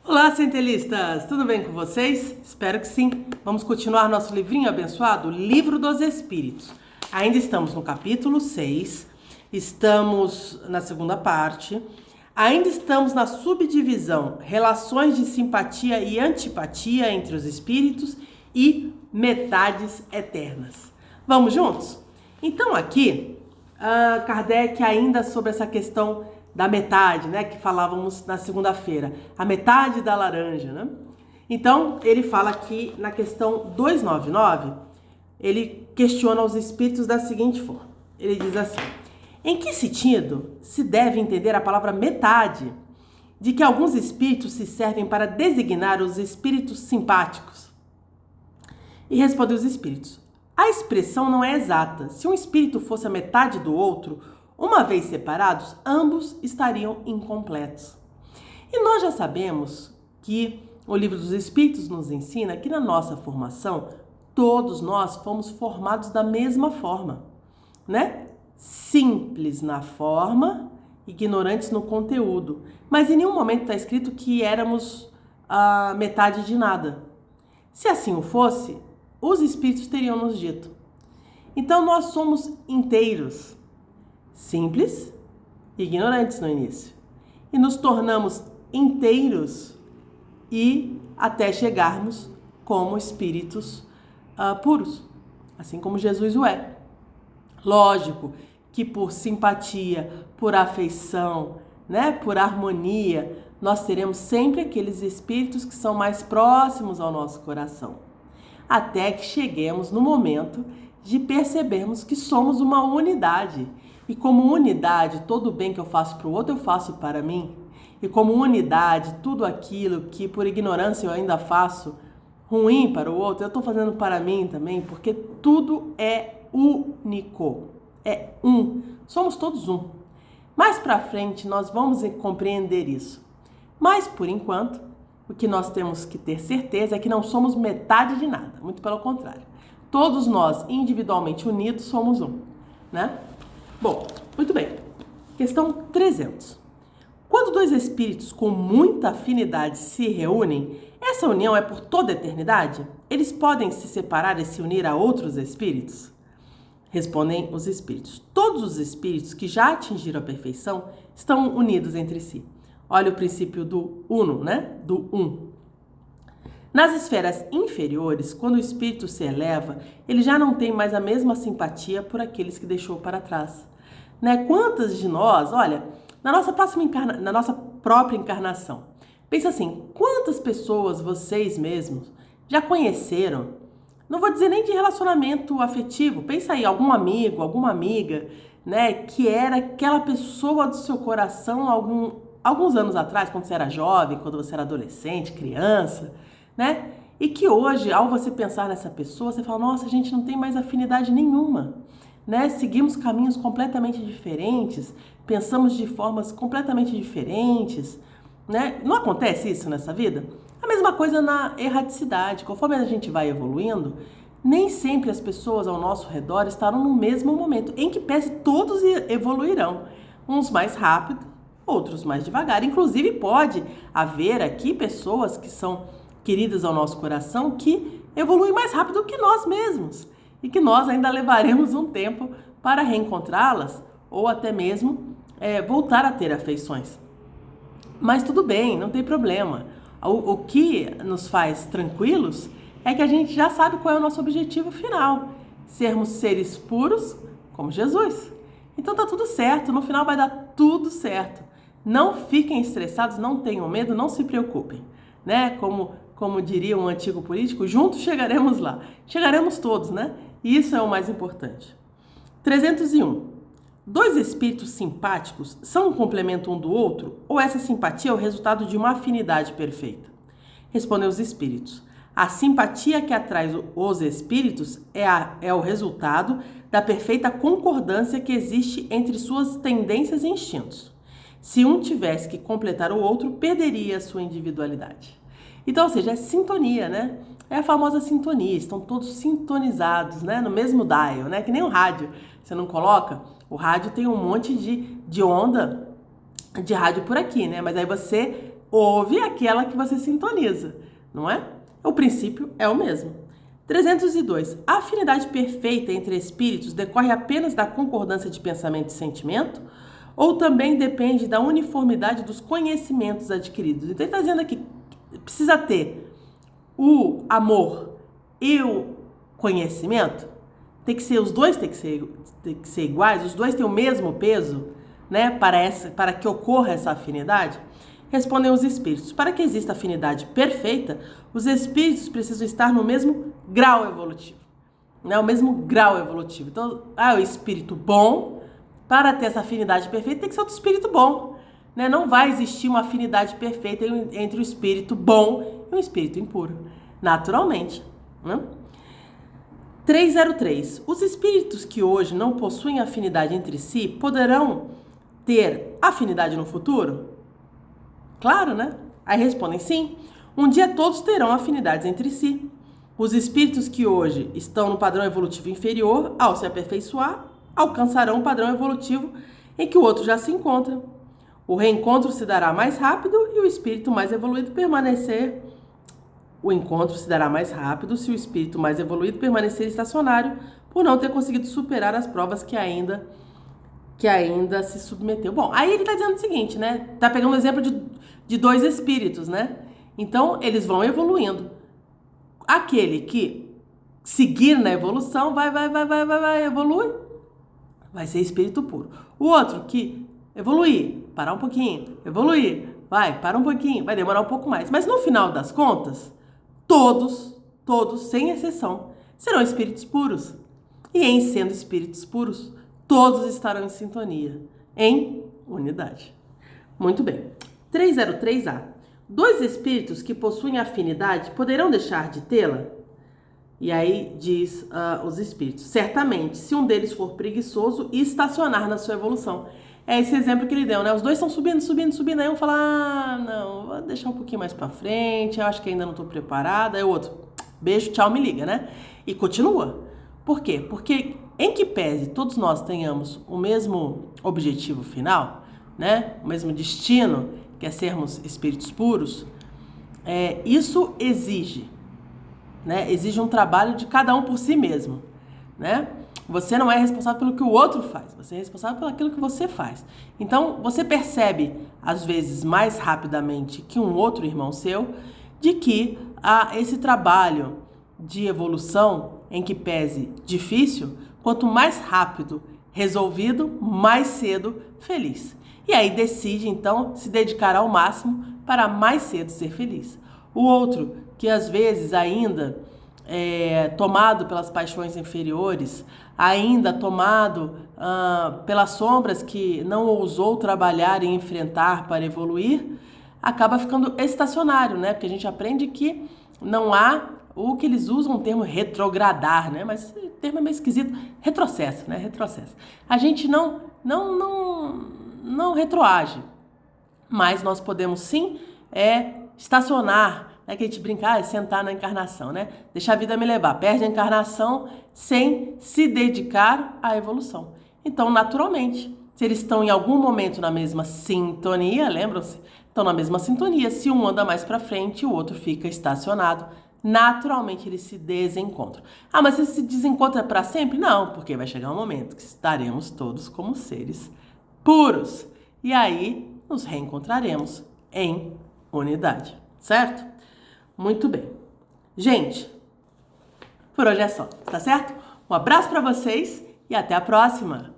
Olá, centelistas! Tudo bem com vocês? Espero que sim. Vamos continuar nosso livrinho abençoado, Livro dos Espíritos. Ainda estamos no capítulo 6, estamos na segunda parte, ainda estamos na subdivisão Relações de simpatia e antipatia entre os espíritos e metades eternas. Vamos juntos? Então aqui, Kardec ainda sobre essa questão da metade, né, que falávamos na segunda-feira, a metade da laranja, né? Então, ele fala aqui na questão 299, ele questiona os espíritos da seguinte forma. Ele diz assim: em que sentido se deve entender a palavra metade, de que alguns espíritos se servem para designar os espíritos simpáticos? E respondeu os espíritos: a expressão não é exata. Se um espírito fosse a metade do outro, uma vez separados, ambos estariam incompletos. E nós já sabemos que o Livro dos Espíritos nos ensina que na nossa formação, todos nós fomos formados da mesma forma, né? Simples na forma, ignorantes no conteúdo. Mas em nenhum momento está escrito que éramos a metade de nada. Se assim o fosse, os Espíritos teriam nos dito. Então nós somos inteiros, simples e ignorantes no início. E nos tornamos inteiros e até chegarmos como espíritos puros, assim como Jesus o é. Lógico que por simpatia, por afeição, né, por harmonia, nós teremos sempre aqueles espíritos que são mais próximos ao nosso coração. Até que cheguemos no momento de percebermos que somos uma unidade. E como unidade, todo o bem que eu faço para o outro, eu faço para mim. E como unidade, tudo aquilo que por ignorância eu ainda faço ruim para o outro, eu estou fazendo para mim também, porque tudo é único, é um. Somos todos um. Mais para frente nós vamos compreender isso. Mas por enquanto, o que nós temos que ter certeza é que não somos metade de nada, muito pelo contrário. Todos nós, individualmente unidos, somos um, né? Bom, muito bem. Questão 300. Quando dois espíritos com muita afinidade se reúnem, essa união é por toda a eternidade? Eles podem se separar e se unir a outros espíritos? Respondem os espíritos. Todos os espíritos que já atingiram a perfeição estão unidos entre si. Olha o princípio do uno, né? Do um. Nas esferas inferiores, quando o espírito se eleva, ele já não tem mais a mesma simpatia por aqueles que deixou para trás. Né? Quantas de nós, olha, na nossa própria encarnação, pensa assim, quantas pessoas vocês mesmos já conheceram? Não vou dizer nem de relacionamento afetivo, pensa aí, algum amigo, alguma amiga, né, que era aquela pessoa do seu coração alguns anos atrás, quando você era jovem, quando você era adolescente, criança, né? E que hoje, ao você pensar nessa pessoa, você fala, nossa, a gente não tem mais afinidade nenhuma, né? Seguimos caminhos completamente diferentes, pensamos de formas completamente diferentes, né? Não acontece isso nessa vida? A mesma coisa na erraticidade. Conforme a gente vai evoluindo, nem sempre as pessoas ao nosso redor estarão no mesmo momento, em que pese todos evoluirão, uns mais rápido, outros mais devagar. Inclusive pode haver aqui pessoas que são queridas ao nosso coração que evoluem mais rápido que nós mesmos e que nós ainda levaremos um tempo para reencontrá-las ou até mesmo voltar a ter afeições. Mas tudo bem, não tem problema. O que nos faz tranquilos é que a gente já sabe qual é o nosso objetivo final, sermos seres puros como Jesus. Então tá tudo certo, no final vai dar tudo certo. Não fiquem estressados, não tenham medo, não se preocupem, né? Como diria um antigo político, juntos chegaremos lá. Chegaremos todos, né? E isso é o mais importante. 301. Dois espíritos simpáticos são um complemento um do outro ou essa simpatia é o resultado de uma afinidade perfeita? Respondeu os espíritos. A simpatia que atrai os espíritos é o resultado da perfeita concordância que existe entre suas tendências e instintos. Se um tivesse que completar o outro, perderia a sua individualidade. Então, ou seja, é sintonia, né? É a famosa sintonia, estão todos sintonizados, né? No mesmo dial, né? Que nem o rádio. Você não coloca? O rádio tem um monte de onda de rádio por aqui, né? Mas aí você ouve aquela que você sintoniza, não é? O princípio é o mesmo. 302. A afinidade perfeita entre espíritos decorre apenas da concordância de pensamento e sentimento? Ou também depende da uniformidade dos conhecimentos adquiridos? Então, ele está dizendo aqui, precisa ter o amor e o conhecimento? Tem que ser, os dois tem que ser iguais? Os dois têm o mesmo peso, né? Para que ocorra essa afinidade? Respondem os espíritos. Para que exista afinidade perfeita, os espíritos precisam estar no mesmo grau evolutivo. Né? O mesmo grau evolutivo. Então, o espírito bom, para ter essa afinidade perfeita, tem que ser outro espírito bom. Né? Não vai existir uma afinidade perfeita entre o espírito bom e o espírito impuro. Naturalmente. Né? 303. Os espíritos que hoje não possuem afinidade entre si poderão ter afinidade no futuro? Claro, né? Aí respondem sim. Um dia todos terão afinidades entre si. Os espíritos que hoje estão no padrão evolutivo inferior, ao se aperfeiçoar, alcançarão o padrão evolutivo em que o outro já se encontra. O reencontro se dará mais rápido e o espírito mais evoluído permanecer. O encontro se dará mais rápido se o espírito mais evoluído permanecer estacionário por não ter conseguido superar as provas que ainda se submeteu. Bom, aí ele está dizendo o seguinte, né? Tá pegando o exemplo de dois espíritos, né? Então, eles vão evoluindo. Aquele que seguir na evolução vai evolui, vai ser espírito puro. O outro que evoluir, parar um pouquinho, evoluir, para um pouquinho, vai demorar um pouco mais. Mas no final das contas, todos, sem exceção, serão espíritos puros. E em sendo espíritos puros, todos estarão em sintonia, em unidade. Muito bem. 303A. Dois espíritos que possuem afinidade poderão deixar de tê-la? E aí diz os espíritos. Certamente, se um deles for preguiçoso e estacionar na sua evolução. É esse exemplo que ele deu, né? Os dois estão subindo. Aí um fala, não, vou deixar um pouquinho mais pra frente, eu acho que ainda não tô preparada. Aí o outro, beijo, tchau, me liga, né? E continua. Por quê? Porque em que pese todos nós tenhamos o mesmo objetivo final, né? O mesmo destino, que é sermos espíritos puros, isso exige, né? Exige um trabalho de cada um por si mesmo, né? Você não é responsável pelo que o outro faz, você é responsável pelo aquilo que você faz. Então, você percebe, às vezes, mais rapidamente que um outro irmão seu, de que esse trabalho de evolução, em que pese difícil, quanto mais rápido resolvido, mais cedo feliz. E aí decide, então, se dedicar ao máximo para mais cedo ser feliz. O outro, que às vezes ainda tomado pelas paixões inferiores, ainda tomado pelas sombras que não ousou trabalhar e enfrentar para evoluir, acaba ficando estacionário, né? Porque a gente aprende que não há o que eles usam o termo retrogradar, né? Mas o termo é meio esquisito. Retrocesso, né? Retrocesso. A gente não retroage, mas nós podemos sim estacionar, né? Que a gente brinca, sentar na encarnação, né? Deixar a vida me levar, perde a encarnação sem se dedicar à evolução. Então, naturalmente, se eles estão em algum momento na mesma sintonia, lembram-se? Estão na mesma sintonia, se um anda mais para frente, o outro fica estacionado. Naturalmente eles se desencontram. Mas se desencontra para sempre? Não, porque vai chegar um momento que estaremos todos como seres puros. E aí nos reencontraremos em unidade, certo? Muito bem. Gente, por hoje é só, tá certo? Um abraço para vocês e até a próxima!